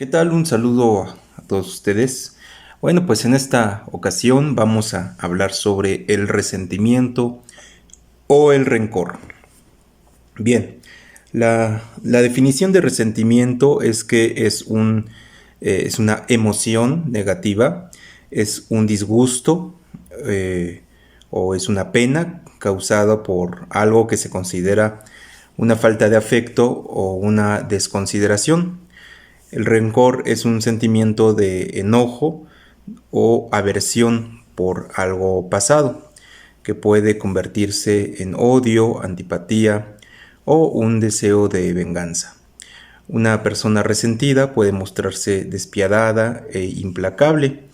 ¿Qué tal? Un saludo a todos ustedes. Bueno, pues en esta ocasión vamos a hablar sobre el resentimiento o el rencor. Bien, la definición de resentimiento es que es una emoción negativa, es un disgusto o es una pena causada por algo que se considera una falta de afecto o una desconsideración. El rencor es un sentimiento de enojo o aversión por algo pasado, que puede convertirse en odio, antipatía o un deseo de venganza. Una persona resentida puede mostrarse despiadada e implacable.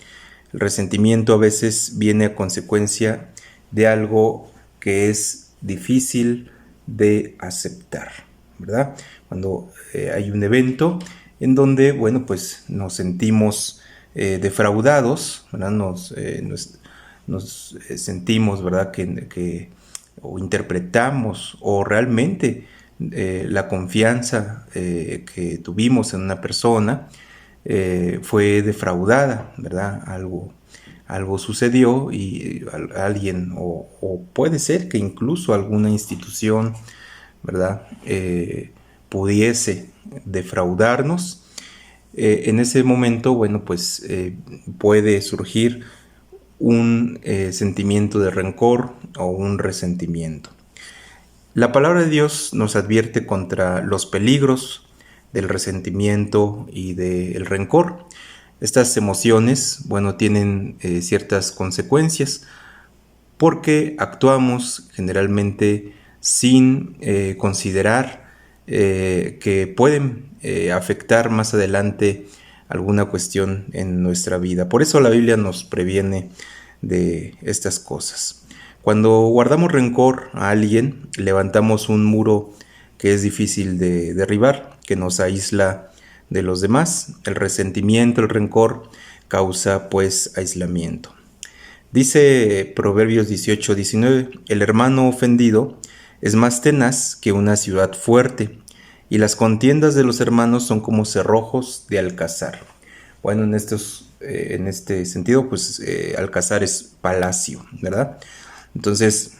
El resentimiento a veces viene a consecuencia de algo que es difícil de aceptar, ¿verdad? Cuando hay un evento en donde, bueno, pues nos sentimos defraudados, ¿verdad? Nos sentimos, ¿verdad? O interpretamos o realmente la confianza que tuvimos en una persona fue defraudada, ¿verdad? Algo sucedió y alguien, o puede ser que incluso alguna institución, ¿verdad? Pudiese defraudarnos. En ese momento, bueno, pues puede surgir un sentimiento de rencor o un resentimiento. La palabra de Dios nos advierte contra los peligros del resentimiento y del rencor. Estas emociones, bueno, tienen ciertas consecuencias porque actuamos generalmente sin considerar que pueden afectar más adelante alguna cuestión en nuestra vida. Por eso la Biblia nos previene de estas cosas. Cuando guardamos rencor a alguien, levantamos un muro que es difícil de derribar, que nos aísla de los demás. El resentimiento, el rencor causa pues aislamiento. Dice Proverbios 18:19, el hermano ofendido es más tenaz que una ciudad fuerte, y las contiendas de los hermanos son como cerrojos de alcázar. Bueno, en este sentido, pues alcázar es palacio, ¿verdad? Entonces,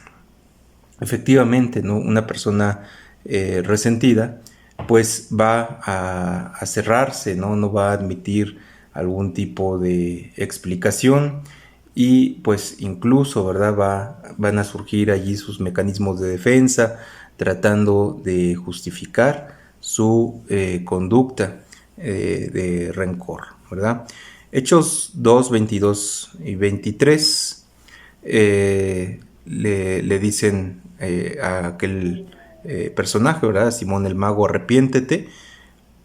efectivamente, ¿no? Una persona resentida, pues va a cerrarse, ¿no? No va a admitir algún tipo de explicación y pues incluso, ¿verdad? Van a surgir allí sus mecanismos de defensa tratando de justificar su conducta de rencor, ¿verdad? Hechos 2, 22 y 23 le dicen a aquel personaje, ¿verdad? Simón el mago, arrepiéntete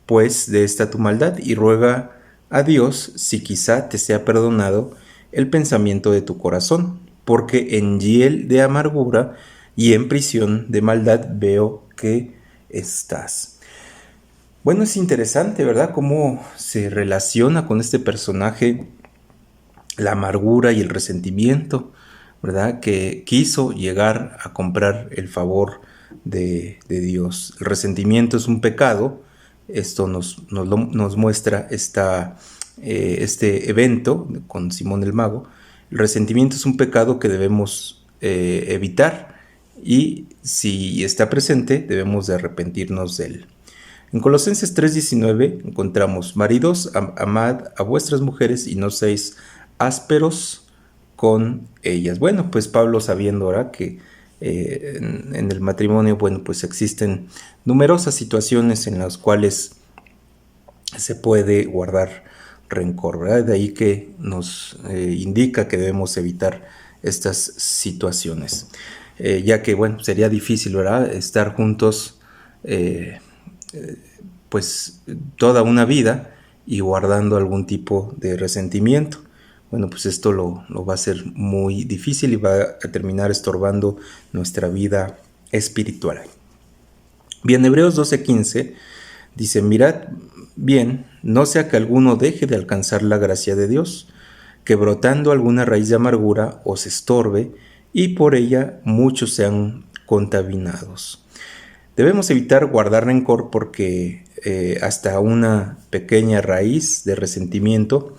pues de esta tu maldad y ruega a Dios si quizá te sea perdonado el pensamiento de tu corazón, porque en hiel de amargura y en prisión de maldad veo que estás. Bueno, es interesante, ¿verdad? Cómo se relaciona con este personaje la amargura y el resentimiento, ¿verdad? Que quiso llegar a comprar el favor de Dios. El resentimiento es un pecado. Esto nos muestra este evento con Simón el Mago. El resentimiento es un pecado que debemos evitar y si está presente debemos de arrepentirnos de él. En Colosenses 3:19 encontramos, maridos, amad a vuestras mujeres y no seáis ásperos con ellas. Bueno, pues Pablo sabiendo ahora que en el matrimonio, bueno, pues existen numerosas situaciones en las cuales se puede guardar rencor, ¿verdad? De ahí que nos indica que debemos evitar estas situaciones, ya que, bueno, sería difícil, ¿verdad? Estar juntos pues toda una vida y guardando algún tipo de resentimiento. Bueno, pues esto lo va a ser muy difícil y va a terminar estorbando nuestra vida espiritual. Bien, Hebreos 12:15 dice, mirad bien, no sea que alguno deje de alcanzar la gracia de Dios, que brotando alguna raíz de amargura os estorbe y por ella muchos sean contaminados. Debemos evitar guardar rencor porque hasta una pequeña raíz de resentimiento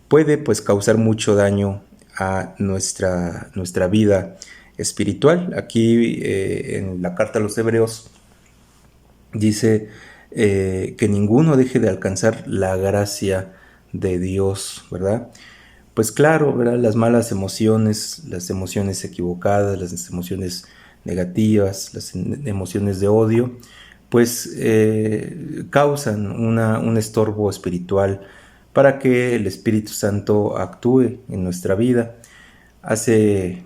puede pues causar mucho daño a nuestra vida espiritual. Aquí en la carta a los Hebreos dice que ninguno deje de alcanzar la gracia de Dios, ¿verdad? Pues claro, ¿verdad? Las malas emociones, las emociones equivocadas, las emociones negativas, las emociones de odio, pues causan un estorbo espiritual para que el Espíritu Santo actúe en nuestra vida. Hace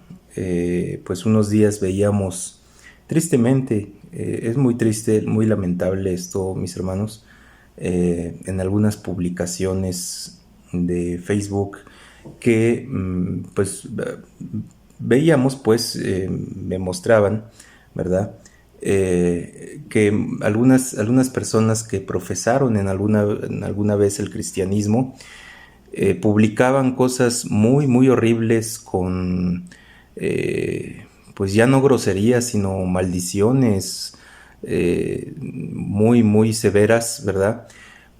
pues unos días veíamos tristemente, es muy triste, muy lamentable esto, mis hermanos, en algunas publicaciones de Facebook que pues veíamos, pues me mostraban, ¿verdad? Que algunas personas que profesaron en alguna vez el cristianismo publicaban cosas muy, muy horribles con, pues ya no groserías, sino maldiciones muy, muy severas, ¿verdad?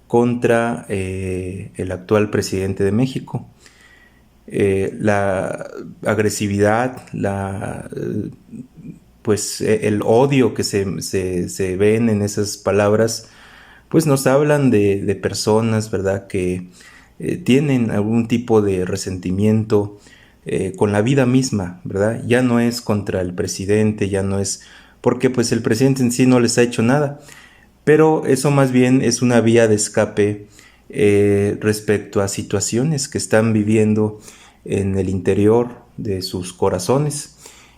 Contra el actual presidente de México. La agresividad, pues el odio que se ven en esas palabras, pues nos hablan de personas, ¿verdad? Que tienen algún tipo de resentimiento con la vida misma, ¿verdad? Ya no es contra el presidente, ya no es porque pues el presidente en sí no les ha hecho nada, pero eso más bien es una vía de escape respecto a situaciones que están viviendo en el interior de sus corazones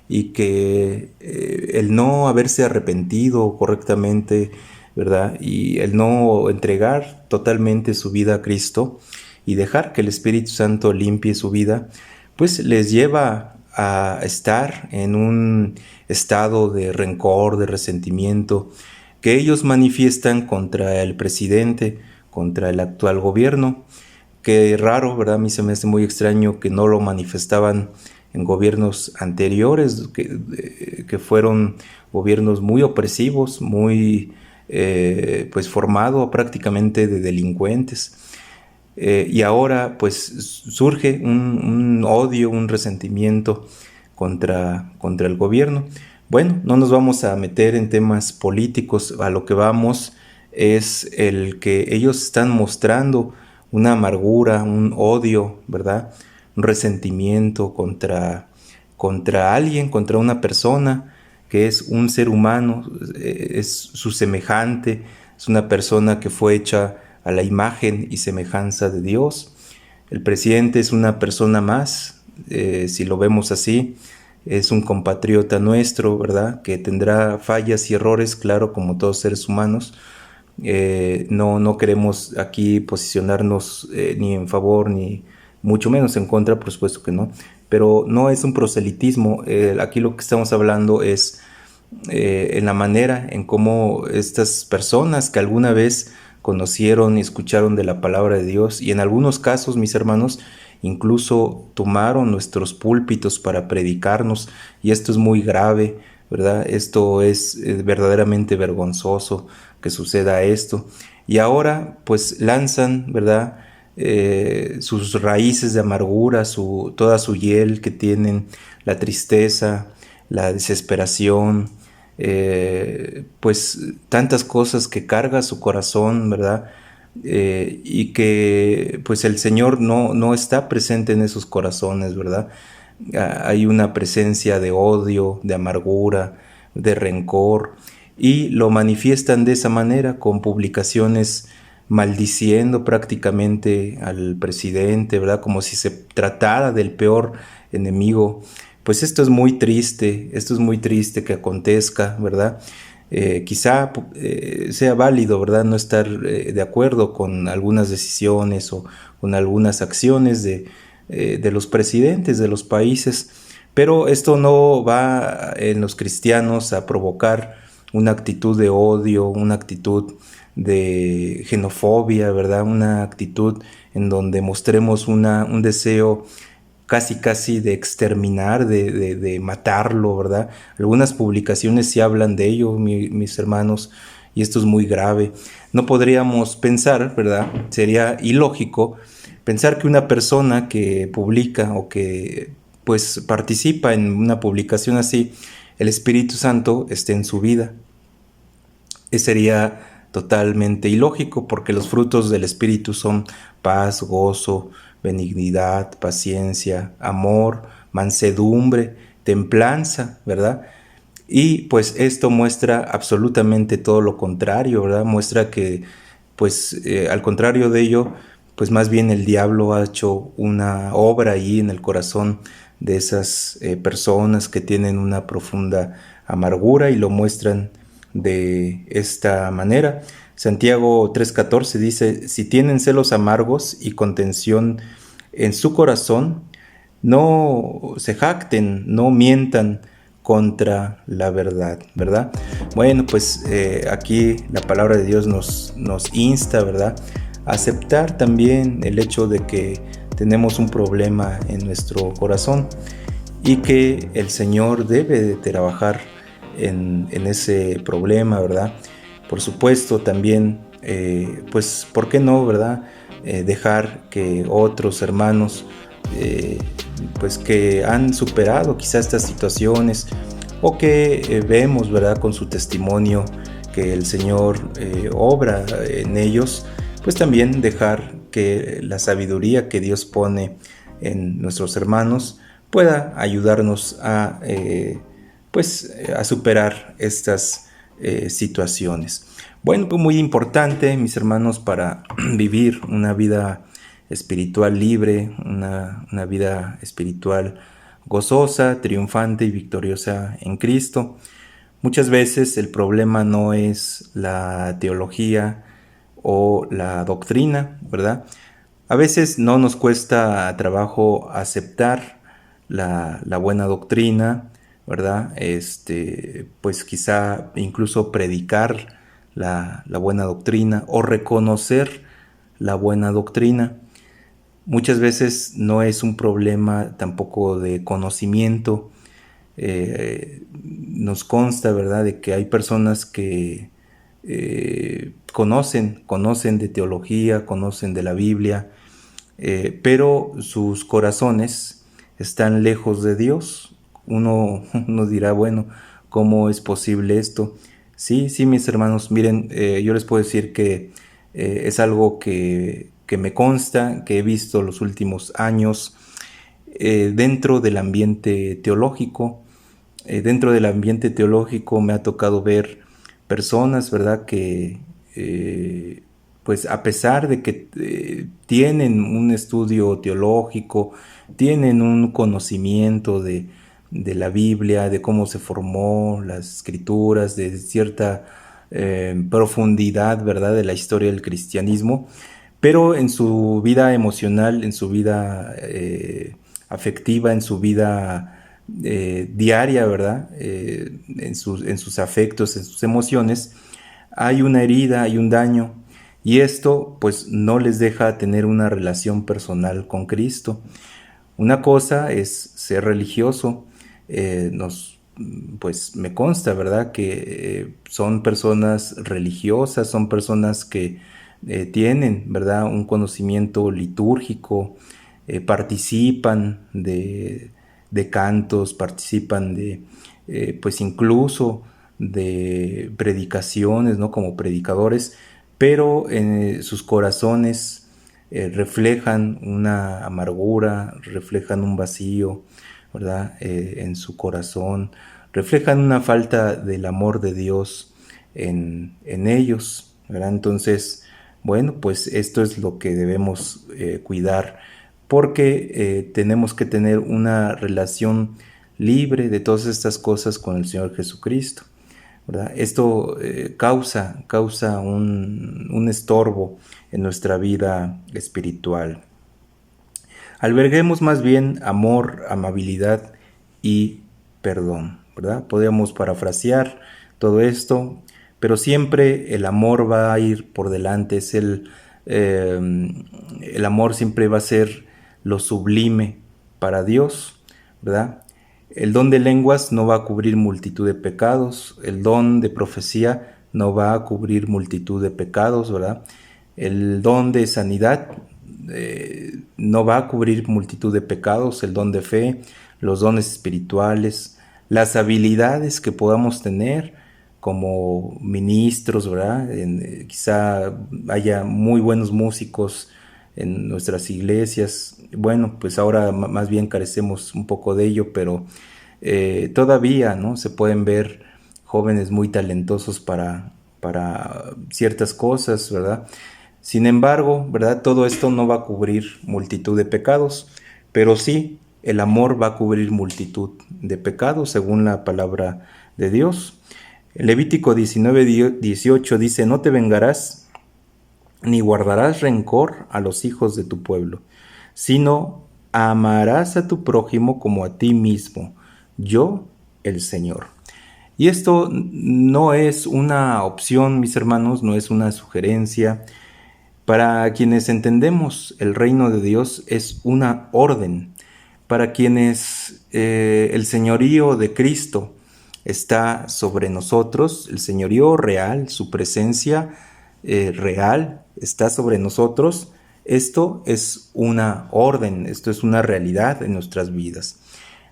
y que el no haberse arrepentido correctamente, ¿verdad? Y el no entregar totalmente su vida a Cristo y dejar que el Espíritu Santo limpie su vida, pues les lleva a estar en un estado de rencor, de resentimiento, que ellos manifiestan contra el presidente, contra el actual gobierno. Que raro, ¿verdad? A mí se me hace muy extraño que no lo manifestaban en gobiernos anteriores, que fueron gobiernos muy opresivos, muy pues formado prácticamente de delincuentes. Y ahora pues surge un odio, un resentimiento contra el gobierno. Bueno, no nos vamos a meter en temas políticos, a lo que vamos es el que ellos están mostrando una amargura, un odio, ¿verdad? Un resentimiento contra alguien, contra una persona que es un ser humano, es su semejante, es una persona que fue hecha a la imagen y semejanza de Dios. El presidente es una persona más, si lo vemos así, es un compatriota nuestro, ¿verdad? Que tendrá fallas y errores, claro, como todos seres humanos. No queremos aquí posicionarnos ni en favor ni mucho menos en contra, por supuesto que no, pero no es un proselitismo. Aquí lo que estamos hablando es en la manera en cómo estas personas que alguna vez conocieron y escucharon de la palabra de Dios y en algunos casos, mis hermanos, incluso tomaron nuestros púlpitos para predicarnos, y esto es muy grave, ¿verdad? Esto es verdaderamente vergonzoso que suceda esto. Y ahora pues lanzan, ¿verdad? Sus raíces de amargura, toda su hiel que tienen, la tristeza, la desesperación, pues tantas cosas que carga su corazón, ¿verdad? Y que pues el Señor no está presente en esos corazones, ¿verdad? Hay una presencia de odio, de amargura, de rencor, y lo manifiestan de esa manera con publicaciones maldiciendo prácticamente al presidente, ¿verdad? Como si se tratara del peor enemigo. Pues esto es muy triste que acontezca, ¿verdad? Quizá sea válido, ¿verdad? No estar de acuerdo con algunas decisiones o con algunas acciones de los presidentes de los países, pero esto no va en los cristianos a provocar una actitud de odio, una actitud de xenofobia, ¿verdad? Una actitud en donde mostremos un deseo casi de exterminar, de matarlo, ¿verdad? Algunas publicaciones sí hablan de ello, mis hermanos, y esto es muy grave. No podríamos pensar, ¿verdad? Sería ilógico pensar que una persona que publica o que pues participa en una publicación así, el Espíritu Santo esté en su vida. Sería totalmente ilógico porque los frutos del Espíritu son paz, gozo, benignidad, paciencia, amor, mansedumbre, templanza, ¿verdad? Y pues esto muestra absolutamente todo lo contrario, ¿verdad? Muestra que pues al contrario de ello, pues más bien el diablo ha hecho una obra ahí en el corazón de esas personas que tienen una profunda amargura y lo muestran de esta manera. Santiago 3:14 dice, si tienen celos amargos y contención en su corazón, no se jacten, no mientan contra la verdad, ¿verdad? Bueno, pues aquí la palabra de Dios nos insta, ¿verdad? A aceptar también el hecho de que tenemos un problema en nuestro corazón y que el Señor debe de trabajar en ese problema, ¿verdad? Por supuesto, también, pues, ¿por qué no, verdad? Dejar que otros hermanos, pues, que han superado quizás estas situaciones o que vemos, ¿verdad? Con su testimonio que el Señor obra en ellos, pues también dejar que la sabiduría que Dios pone en nuestros hermanos pueda ayudarnos a pues a superar estas situaciones. Bueno, pues muy importante, mis hermanos, para vivir una vida espiritual libre, una vida espiritual gozosa, triunfante y victoriosa en Cristo. Muchas veces el problema no es la teología o la doctrina, ¿verdad? A veces no nos cuesta trabajo aceptar la buena doctrina, ¿verdad? Pues quizá incluso predicar la buena doctrina o reconocer la buena doctrina. Muchas veces no es un problema tampoco de conocimiento. Nos consta, ¿verdad?, de que hay personas que conocen de teología, conocen de la Biblia, pero sus corazones están lejos de Dios. Uno dirá, bueno, ¿cómo es posible esto? Sí, mis hermanos, miren, yo les puedo decir que es algo que me consta, que he visto los últimos años dentro del ambiente teológico. Dentro del ambiente teológico me ha tocado ver personas, ¿verdad?, que pues a pesar de que tienen un estudio teológico, tienen un conocimiento de la Biblia, de cómo se formó las escrituras, de cierta profundidad, ¿verdad?, de la historia del cristianismo, pero en su vida emocional, en su vida afectiva, en su vida diaria, ¿verdad?, en sus afectos, en sus emociones, hay una herida, hay un daño, y esto pues no les deja tener una relación personal con Cristo. Una cosa es ser religioso, pues me consta, ¿verdad?, que son personas religiosas, son personas que tienen, ¿verdad?, un conocimiento litúrgico, participan de cantos, participan de, pues incluso de predicaciones, ¿no?, como predicadores, pero sus corazones reflejan una amargura, reflejan un vacío, ¿verdad?, en su corazón, reflejan una falta del amor de Dios en ellos, ¿verdad? Entonces, bueno, pues esto es lo que debemos cuidar, porque tenemos que tener una relación libre de todas estas cosas con el Señor Jesucristo, ¿verdad? Esto causa un estorbo en nuestra vida espiritual. Alberguemos más bien amor, amabilidad y perdón, ¿verdad? Podemos parafrasear todo esto, pero siempre el amor va a ir por delante. El amor siempre va a ser lo sublime, para Dios, ¿verdad? El don de lenguas no va a cubrir multitud de pecados, el don de profecía no va a cubrir multitud de pecados, ¿verdad? El don de sanidad no va a cubrir multitud de pecados, el don de fe, los dones espirituales, las habilidades que podamos tener como ministros, ¿verdad? Quizá haya muy buenos músicos en nuestras iglesias. Bueno, pues ahora más bien carecemos un poco de ello, pero todavía, ¿no? Se pueden ver jóvenes muy talentosos para ciertas cosas, ¿verdad? Sin embargo, ¿verdad? Todo esto no va a cubrir multitud de pecados, pero sí el amor va a cubrir multitud de pecados según la palabra de Dios. Levítico 19:18 dice: no te vengarás ni guardarás rencor a los hijos de tu pueblo, sino amarás a tu prójimo como a ti mismo, yo el Señor. Y esto no es una opción, mis hermanos, no es una sugerencia. Para quienes entendemos el reino de Dios es una orden. Para quienes el señorío de Cristo está sobre nosotros, el señorío real, su presencia real está sobre nosotros, esto es una orden, esto es una realidad en nuestras vidas.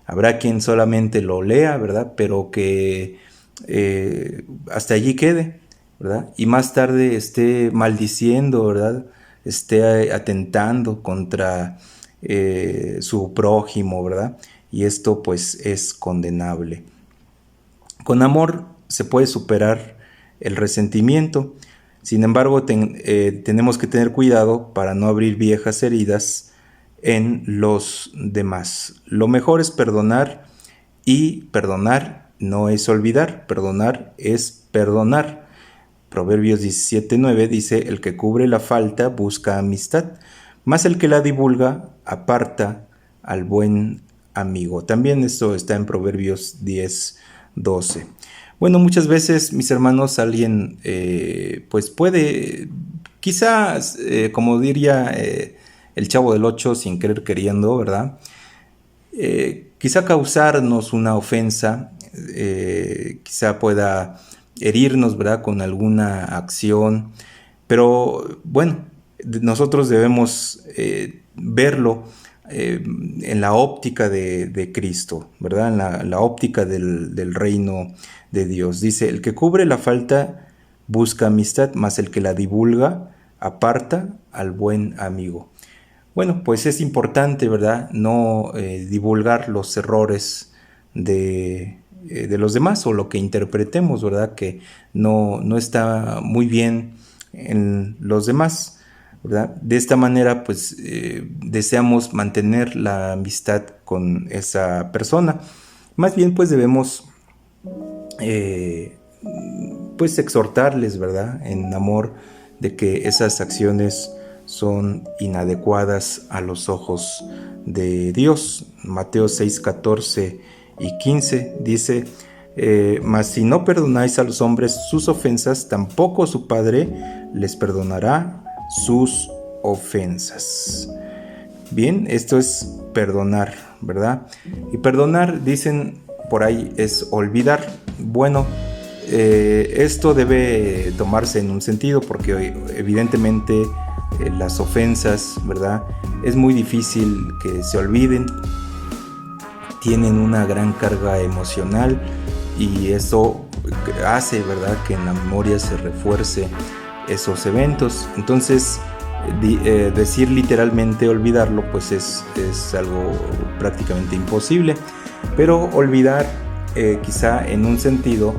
Habrá quien solamente lo lea, ¿verdad? Pero que hasta allí quede, ¿verdad? Y más tarde esté maldiciendo, ¿verdad? Esté atentando contra su prójimo, ¿verdad? Y esto pues es condenable. Con amor se puede superar el resentimiento. Sin embargo, tenemos que tener cuidado para no abrir viejas heridas en los demás. Lo mejor es perdonar, y perdonar no es olvidar, perdonar es perdonar. Proverbios 17:9 dice: el que cubre la falta busca amistad, mas el que la divulga aparta al buen amigo. También esto está en Proverbios 10:12. Bueno, muchas veces, mis hermanos, alguien pues puede, quizás, como diría el Chavo del Ocho, sin querer queriendo, ¿verdad? Quizá causarnos una ofensa, quizá pueda herirnos, ¿verdad? Con alguna acción, pero bueno, nosotros debemos verlo en la óptica de Cristo, ¿verdad? En la óptica del reino de Dios. Dice: el que cubre la falta busca amistad, mas el que la divulga aparta al buen amigo. Bueno, pues es importante, ¿verdad? No divulgar los errores de los demás o lo que interpretemos, ¿verdad? Que no está muy bien en los demás, ¿verdad? De esta manera, pues deseamos mantener la amistad con esa persona. Más bien, pues debemos pues exhortarles, ¿verdad? En amor, de que esas acciones son inadecuadas a los ojos de Dios. Mateo 6:14 y 15 dice: mas si no perdonáis a los hombres sus ofensas, tampoco su Padre les perdonará sus ofensas. Bien, esto es perdonar, ¿verdad? Y perdonar, dicen por ahí, es olvidar. Bueno, esto debe tomarse en un sentido, porque evidentemente las ofensas, ¿verdad? Es muy difícil que se olviden, tienen una gran carga emocional y eso hace, ¿verdad?, que en la memoria se refuerce esos eventos. Entonces, decir literalmente olvidarlo, pues es algo prácticamente imposible, pero olvidar quizá en un sentido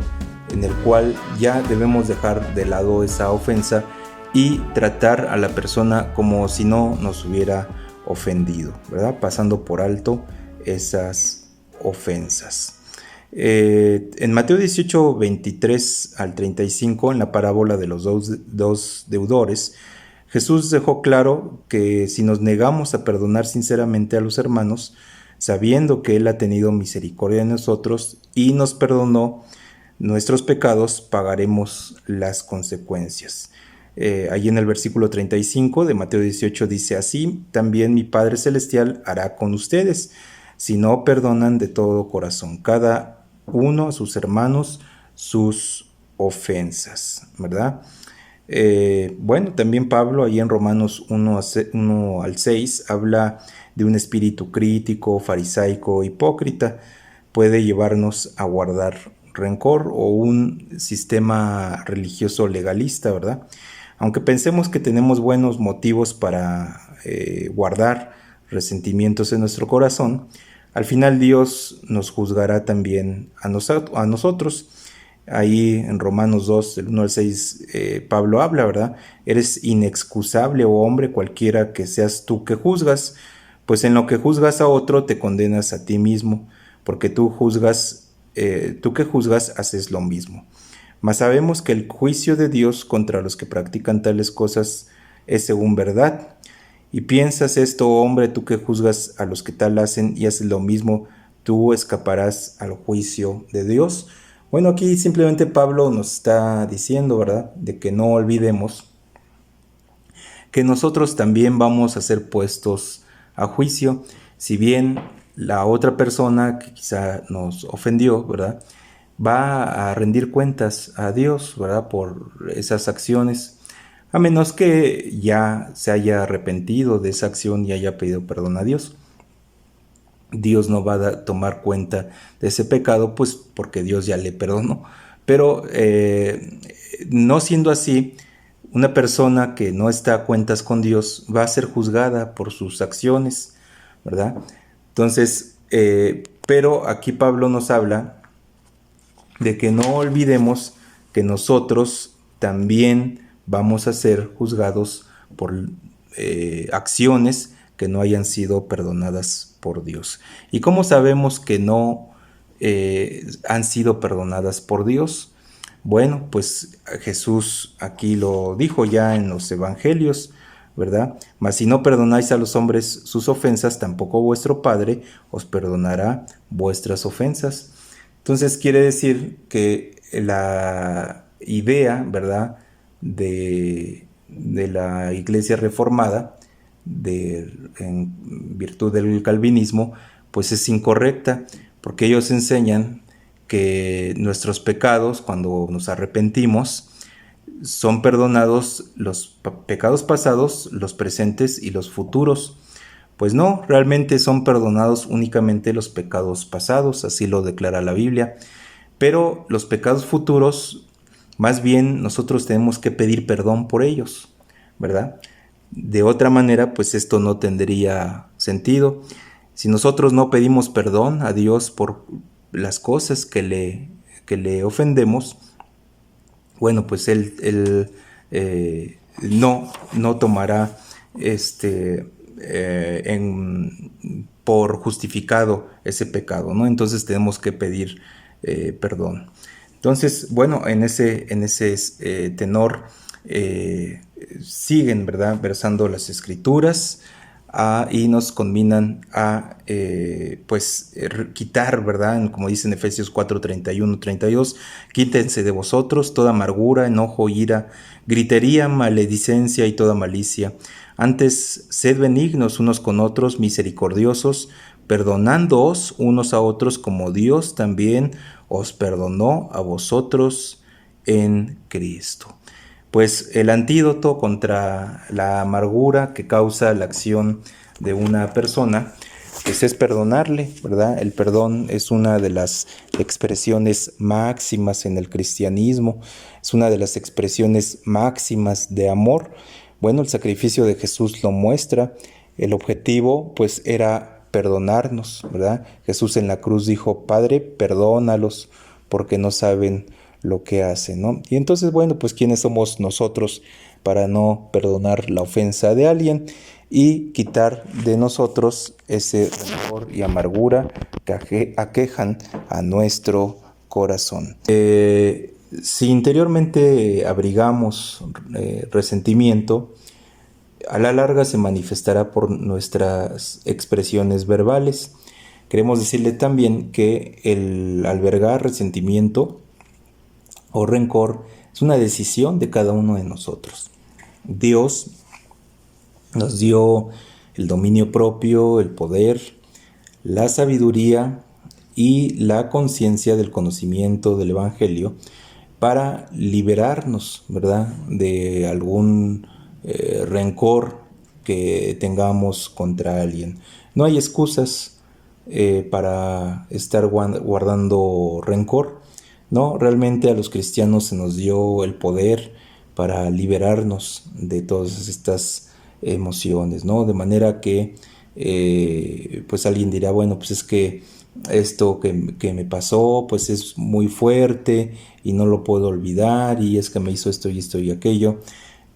en el cual ya debemos dejar de lado esa ofensa y tratar a la persona como si no nos hubiera ofendido, ¿verdad? Pasando por alto esas ofensas. En Mateo 18, 23 al 35, en la parábola de los dos deudores, Jesús dejó claro que si nos negamos a perdonar sinceramente a los hermanos, sabiendo que Él ha tenido misericordia de nosotros y nos perdonó nuestros pecados, pagaremos las consecuencias. Allí en el versículo 35 de Mateo 18 dice: así también mi Padre Celestial hará con ustedes, si no perdonan de todo corazón, cada uno a sus hermanos, sus ofensas, ¿verdad? Bueno, también Pablo, ahí en Romanos 1 al 6, habla de un espíritu crítico, farisaico, hipócrita. Puede llevarnos a guardar rencor o un sistema religioso legalista, ¿verdad? Aunque pensemos que tenemos buenos motivos para guardar resentimientos en nuestro corazón, al final Dios nos juzgará también a nosotros. Ahí en Romanos 2, del 1 al 6, Pablo habla, ¿verdad? Eres inexcusable, oh hombre, cualquiera que seas tú que juzgas, pues en lo que juzgas a otro te condenas a ti mismo, porque tú que juzgas haces lo mismo. Mas sabemos que el juicio de Dios contra los que practican tales cosas es según verdad. Y piensas esto, oh hombre, tú que juzgas a los que tal hacen y haces lo mismo, tú escaparás al juicio de Dios. Bueno, aquí simplemente Pablo nos está diciendo, ¿verdad?, de que no olvidemos que nosotros también vamos a ser puestos a juicio. Si bien la otra persona que quizá nos ofendió, ¿verdad?, va a rendir cuentas a Dios, ¿verdad?, por esas acciones, a menos que ya se haya arrepentido de esa acción y haya pedido perdón a Dios. Dios no va a tomar cuenta de ese pecado, pues porque Dios ya le perdonó. Pero no siendo así, una persona que no está a cuentas con Dios va a ser juzgada por sus acciones, ¿verdad? Entonces, pero aquí Pablo nos habla de que no olvidemos que nosotros también vamos a ser juzgados por acciones que no hayan sido perdonadas por Dios. ¿Y cómo sabemos que no han sido perdonadas por Dios? Bueno, pues Jesús aquí lo dijo ya en los evangelios, ¿verdad? Mas si no perdonáis a los hombres sus ofensas, tampoco vuestro Padre os perdonará vuestras ofensas. Entonces quiere decir que la idea, ¿verdad?, de la Iglesia Reformada, en virtud del calvinismo, pues es incorrecta, porque ellos enseñan que nuestros pecados, cuando nos arrepentimos, son perdonados los pecados pasados, los presentes y los futuros. Pues no, realmente son perdonados únicamente los pecados pasados, así lo declara la Biblia. Pero los pecados futuros, más bien nosotros tenemos que pedir perdón por ellos, ¿verdad? De otra manera, pues esto no tendría sentido. Si nosotros no pedimos perdón a Dios por las cosas que le ofendemos, bueno, pues Él no tomará por justificado ese pecado, ¿no? Entonces tenemos que pedir perdón. Entonces, bueno, en ese tenor siguen, ¿verdad?, versando las escrituras y nos conminan a quitar, ¿verdad?, como dice en Efesios 4, 31, 32, quítense de vosotros toda amargura, enojo, ira, gritería, maledicencia y toda malicia. Antes, sed benignos unos con otros, misericordiosos, perdonándoos unos a otros como Dios también os perdonó a vosotros en Cristo. Pues el antídoto contra la amargura que causa la acción de una persona, pues es perdonarle, ¿verdad? El perdón es una de las expresiones máximas en el cristianismo, es una de las expresiones máximas de amor. Bueno, el sacrificio de Jesús lo muestra. El objetivo, pues, era perdonarnos, ¿verdad? Jesús en la cruz dijo: Padre, perdónalos porque no saben lo que hacen, ¿no? Y entonces, bueno, pues ¿quiénes somos nosotros para no perdonar la ofensa de alguien y quitar de nosotros ese rencor y amargura que aquejan a nuestro corazón? Si interiormente abrigamos resentimiento, a la larga se manifestará por nuestras expresiones verbales. Queremos decirle también que el albergar resentimiento o rencor es una decisión de cada uno de nosotros. Dios nos dio el dominio propio, el poder, la sabiduría y la conciencia del conocimiento del Evangelio para liberarnos, ¿verdad?, de algún rencor que tengamos contra alguien. No hay excusas para estar guardando rencor, ¿no? Realmente a los cristianos se nos dio el poder para liberarnos de todas estas emociones, ¿no? De manera que pues alguien dirá, bueno, pues es que esto que me pasó pues es muy fuerte y no lo puedo olvidar, y es que me hizo esto y aquello.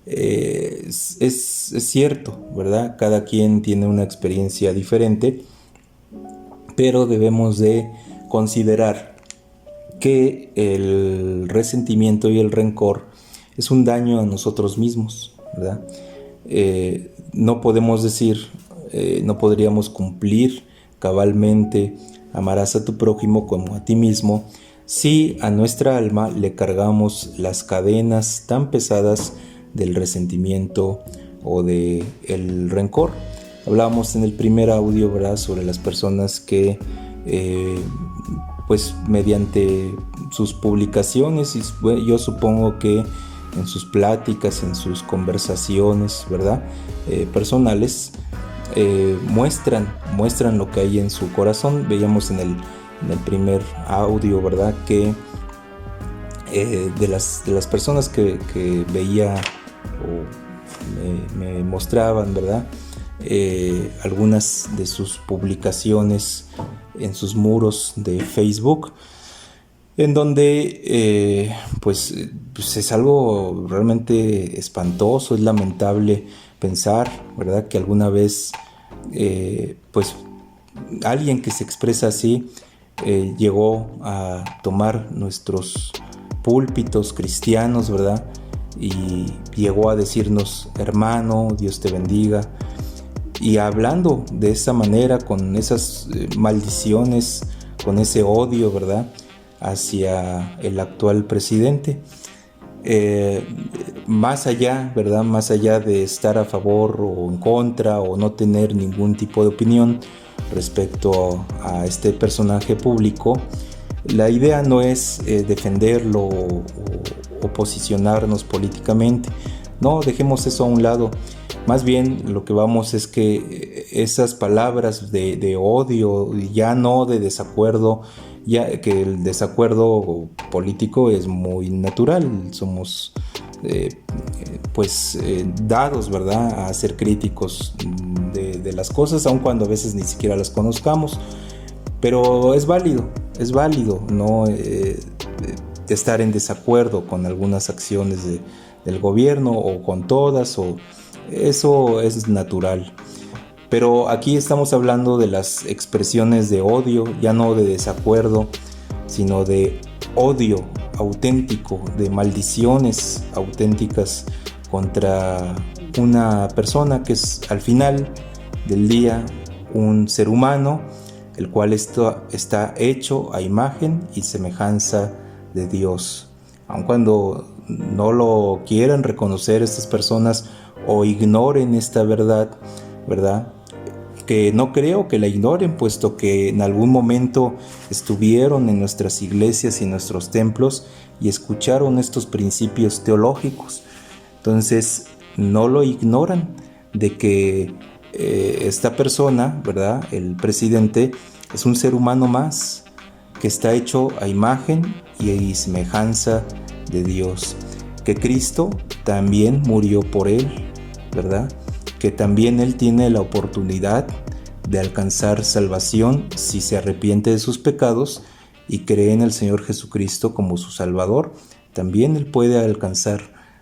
Es cierto, ¿verdad? Cada quien tiene una experiencia diferente, pero debemos de considerar que el resentimiento y el rencor es un daño a nosotros mismos, ¿verdad? No podemos decir, no podríamos cumplir cabalmente amarás a tu prójimo como a ti mismo si a nuestra alma le cargamos las cadenas tan pesadas del resentimiento o del rencor. Hablábamos en el primer audio, ¿verdad?, sobre las personas que pues mediante sus publicaciones, y yo supongo que en sus pláticas, en sus conversaciones, ¿verdad?, personales, muestran lo que hay en su corazón. Veíamos en el primer audio, ¿verdad?, que de las personas que veía o me mostraban, ¿verdad?, algunas de sus publicaciones en sus muros de Facebook, en donde pues es algo realmente espantoso. Es lamentable pensar, ¿verdad?, que alguna vez pues alguien que se expresa así llegó a tomar nuestros púlpitos cristianos, ¿verdad?, y llegó a decirnos: hermano, Dios te bendiga. Y hablando de esa manera, con esas maldiciones, con ese odio, ¿verdad?, hacia el actual presidente. Más allá, ¿verdad?, más allá de estar a favor o en contra o no tener ningún tipo de opinión respecto a este personaje público, la idea no es defenderlo o posicionarnos políticamente. No, dejemos eso a un lado. Más bien lo que vamos es que esas palabras de odio, ya no de desacuerdo, ya que el desacuerdo político es muy natural, somos dados, ¿verdad?, a ser críticos de las cosas, aun cuando a veces ni siquiera las conozcamos, pero es válido, ¿no?, estar en desacuerdo con algunas acciones del gobierno o con todas, o eso es natural. Pero aquí estamos hablando de las expresiones de odio, ya no de desacuerdo, sino de odio auténtico, de maldiciones auténticas contra una persona que es al final del día un ser humano, el cual está hecho a imagen y semejanza de Dios. Aun cuando no lo quieran reconocer estas personas o ignoren esta verdad, que no creo que la ignoren, puesto que en algún momento estuvieron en nuestras iglesias y nuestros templos y escucharon estos principios teológicos. Entonces no lo ignoran, de que esta persona, ¿verdad?, el presidente, es un ser humano más que está hecho a imagen y semejanza de Dios, que Cristo también murió por él, ¿verdad?, que también él tiene la oportunidad de alcanzar salvación si se arrepiente de sus pecados y cree en el Señor Jesucristo como su Salvador. También él puede alcanzar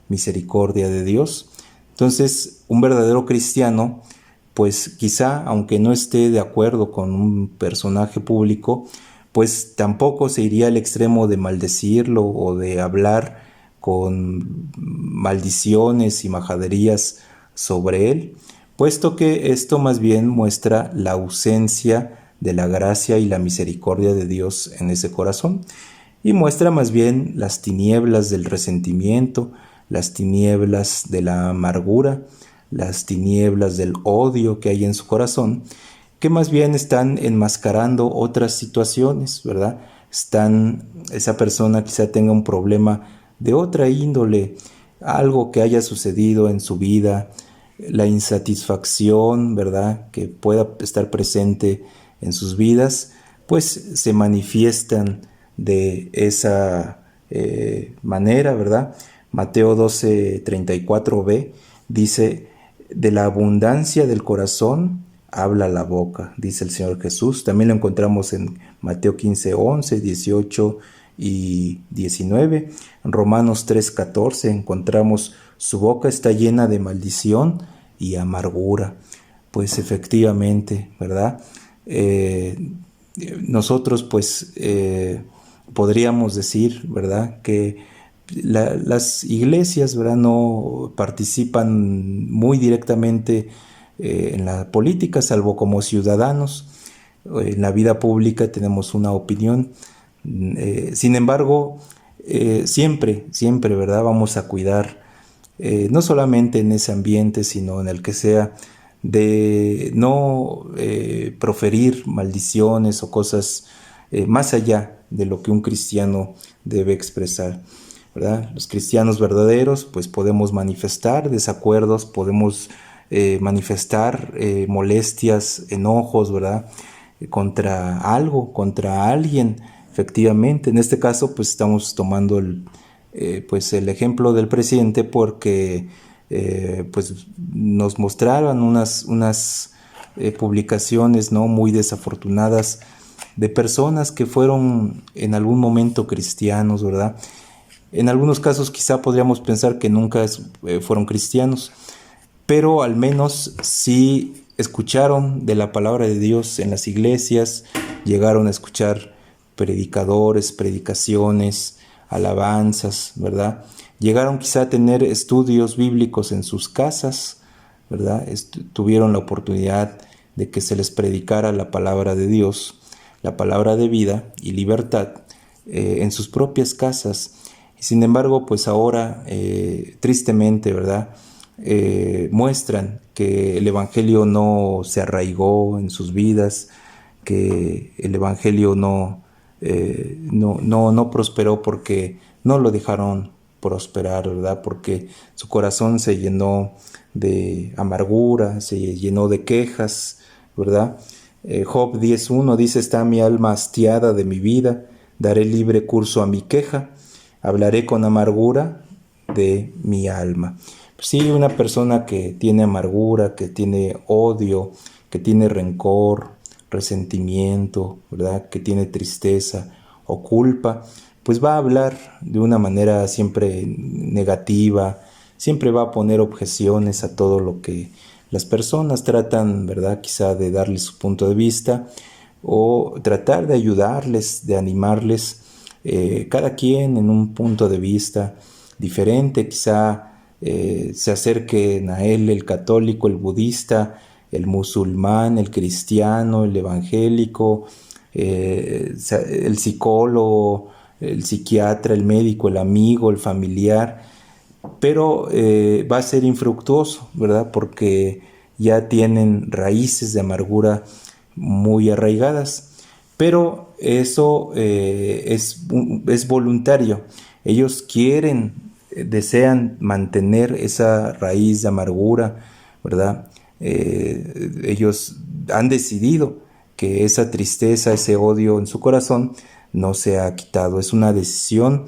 misericordia de Dios. Entonces, un verdadero cristiano, pues quizá, aunque no esté de acuerdo con un personaje público, pues tampoco se iría al extremo de maldecirlo o de hablar con maldiciones y majaderías sobre él, puesto que esto más bien muestra la ausencia de la gracia y la misericordia de Dios en ese corazón, y muestra más bien las tinieblas del resentimiento, las tinieblas de la amargura, las tinieblas del odio que hay en su corazón, que más bien están enmascarando otras situaciones, ¿verdad? Esa persona quizá tenga un problema de otra índole, algo que haya sucedido en su vida, la insatisfacción, ¿verdad?, que pueda estar presente en sus vidas, pues se manifiestan de esa manera, ¿verdad? Mateo 12:34b dice: de la abundancia del corazón habla la boca, dice el Señor Jesús. También lo encontramos en Mateo 15:11, 18 y 19. En Romanos 3:14 encontramos: su boca está llena de maldición y amargura. Pues efectivamente, ¿verdad? Nosotros pues podríamos decir, ¿verdad?, que las iglesias, ¿verdad?, no participan muy directamente en la política, salvo como ciudadanos. En la vida pública tenemos una opinión. Sin embargo, siempre, ¿verdad?, vamos a cuidar, no solamente en ese ambiente, sino en el que sea, de no proferir maldiciones o cosas más allá de lo que un cristiano debe expresar, ¿verdad? Los cristianos verdaderos pues podemos manifestar desacuerdos, podemos manifestar molestias, enojos, ¿verdad?, contra algo, contra alguien. Efectivamente, en este caso pues estamos tomando pues el ejemplo del presidente porque pues nos mostraron unas publicaciones, ¿no?, muy desafortunadas de personas que fueron en algún momento cristianos, ¿verdad? En algunos casos quizá podríamos pensar que nunca fueron cristianos, pero al menos sí escucharon de la palabra de Dios en las iglesias, llegaron a escuchar predicadores, predicaciones, alabanzas, ¿verdad? Llegaron quizá a tener estudios bíblicos en sus casas, ¿verdad? Tuvieron la oportunidad de que se les predicara la palabra de Dios, la palabra de vida y libertad en sus propias casas. Y sin embargo, pues ahora, tristemente, ¿verdad?, muestran que el evangelio no se arraigó en sus vidas, que el evangelio no prosperó porque no lo dejaron prosperar, ¿verdad? Porque su corazón se llenó de amargura, se llenó de quejas, ¿verdad? Job 10:1 dice: está mi alma hastiada de mi vida, daré libre curso a mi queja, hablaré con amargura de mi alma. Pues sí, una persona que tiene amargura, que tiene odio, que tiene rencor, resentimiento, ¿verdad?, que tiene tristeza o culpa, pues va a hablar de una manera siempre negativa, siempre va a poner objeciones a todo lo que las personas tratan, ¿verdad?, quizá de darles su punto de vista o tratar de ayudarles, de animarles, cada quien en un punto de vista diferente. Quizá se acerquen a él el católico, el budista, el musulmán, el cristiano, el evangélico, el psicólogo, el psiquiatra, el médico, el amigo, el familiar, pero va a ser infructuoso, ¿verdad?, porque ya tienen raíces de amargura muy arraigadas. Pero eso es voluntario. Ellos desean mantener esa raíz de amargura, ¿verdad? Ellos han decidido que esa tristeza, ese odio en su corazón no se ha quitado. Es una decisión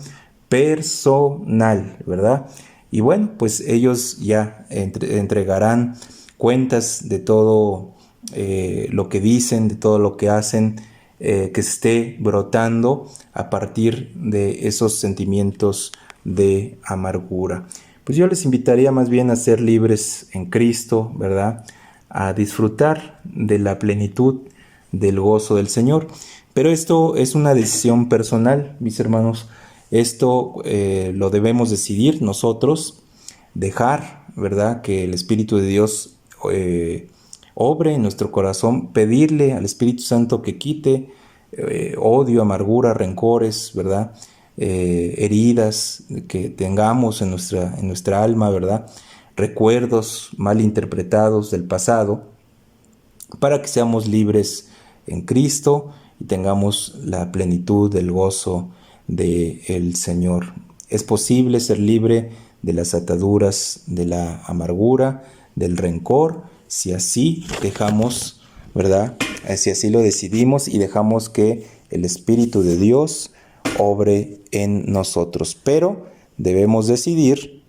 personal, ¿verdad? Y bueno, pues ellos ya entregarán cuentas de todo lo que dicen, de todo lo que hacen, que esté brotando a partir de esos sentimientos de amargura. Pues yo les invitaría más bien a ser libres en Cristo, ¿verdad?, a disfrutar de la plenitud del gozo del Señor. Pero esto es una decisión personal, mis hermanos. Esto lo debemos decidir nosotros, dejar, ¿verdad?, que el Espíritu de Dios obre en nuestro corazón, pedirle al Espíritu Santo que quite odio, amargura, rencores, ¿verdad?, heridas que tengamos en nuestra alma, ¿verdad? Recuerdos mal interpretados del pasado, para que seamos libres en Cristo y tengamos la plenitud del gozo del Señor. Es posible ser libre de las ataduras de la amargura, del rencor, si así dejamos, ¿verdad? Si así lo decidimos y dejamos que el Espíritu de Dios obre en nosotros. Pero debemos decidir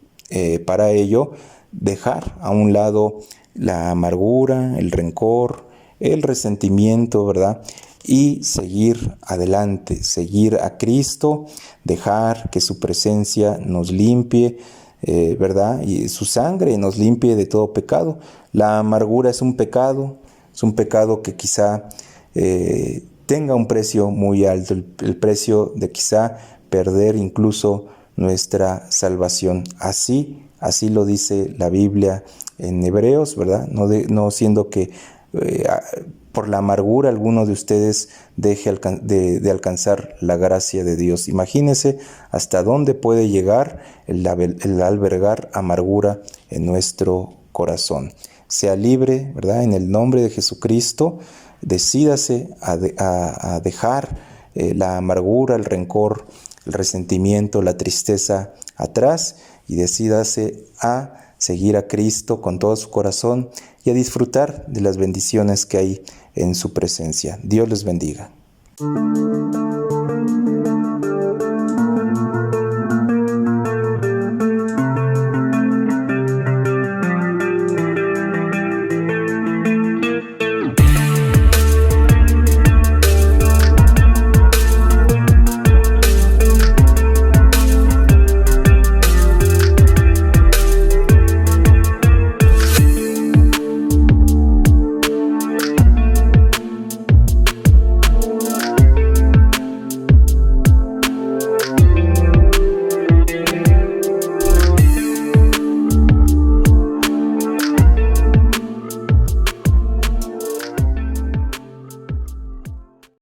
para ello dejar a un lado la amargura, el rencor, el resentimiento, ¿verdad? Y seguir adelante, seguir a Cristo, dejar que su presencia nos limpie, ¿verdad? Y su sangre nos limpie de todo pecado. La amargura es un pecado que quizá tenga un precio muy alto, el precio de quizá perder incluso nuestra salvación. Así lo dice la Biblia en Hebreos, ¿verdad? No siendo que por la amargura alguno de ustedes deje de alcanzar la gracia de Dios. Imagínense hasta dónde puede llegar el albergar amargura en nuestro corazón. Sea libre, ¿verdad? En el nombre de Jesucristo, decídase a dejar la amargura, el rencor, el resentimiento, la tristeza atrás y decídase a seguir a Cristo con todo su corazón y a disfrutar de las bendiciones que hay en su presencia. Dios les bendiga.